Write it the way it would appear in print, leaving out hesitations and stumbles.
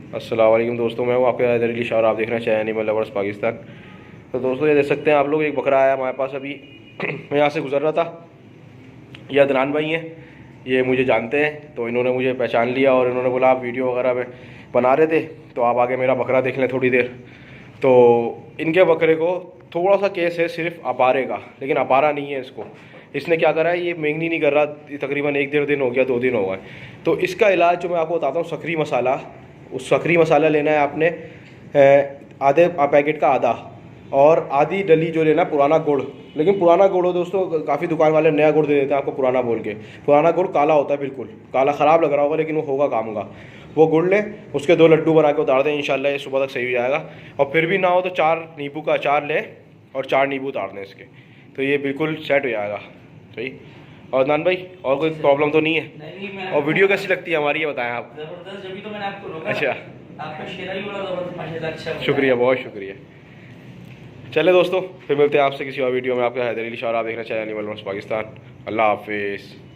अस्सलाम वालेकुम दोस्तों, मैं हूँ आपके हैदर अली शाह और आप देख रहे हैं चैनल एनिमल लवर्स पाकिस्तान। तो दोस्तों ये देख सकते हैं आप लोग, एक बकरा आया हमारे पास अभी। मैं यहाँ से गुजर रहा था, ये अदनान भाई हैं, ये मुझे जानते हैं, तो इन्होंने मुझे पहचान लिया और इन्होंने बोला आप वीडियो वगैरह में बना रहे थे तो आप आगे मेरा बकरा देख लें थोड़ी देर। तो इनके बकरे को थोड़ा सा केस है सिर्फ अपारे का, लेकिन अपारा नहीं है इसको। इसने क्या करा है, ये मेंगनी नहीं कर रहा, तकरीबन 1-1.5 दिन हो गया, 2 दिन हो गए। तो इसका इलाज जो मैं आपको बताता हूँ, सकरी मसाला। उस सकरी मसाला लेना है आपने आधे पैकेट का आधा, और आधी डली जो लेना पुराना गुड़। लेकिन पुराना गुड़ हो दोस्तों, काफ़ी दुकान वाले नया गुड़ दे देते हैं आपको पुराना बोल के। पुराना गुड़ काला होता है, बिल्कुल काला, ख़राब लग रहा होगा लेकिन वो होगा काम का। वो गुड़ लें, उसके 2 लड्डू बना के उतार दें, इंशाल्लाह ये सुबह तक सही हो जाएगा। और फिर भी ना हो तो 4 नींबू का अचार लें और 4 नींबू उतार दें इसके, तो ये बिल्कुल सेट हो जाएगा। सही। और नान भाई, और कोई प्रॉब्लम तो नहीं है? नहीं, और वीडियो कैसी लगती है हमारी, ये बताएं आप। जबरदस्त, जब तो मैंने आपको रोका। अच्छा, आपका शेरा ही बड़ा जबरदस्त माशाल्लाह, अच्छा शुक्रिया, बहुत शुक्रिया। चले दोस्तों, फिर मिलते हैं आपसे किसी और वीडियो में। आपका हैदर अली शाह, आप देख रहे हैं चैनल एनिमल लवर्स पाकिस्तान। अल्लाह हाफिज़।